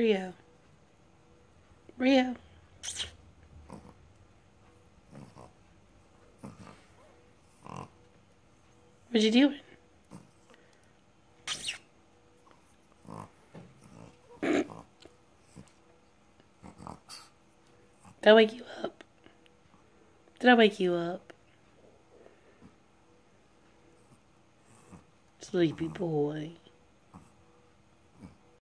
Rio. Rio. What you doing? Did I wake you up? Did I wake you up? Sleepy boy.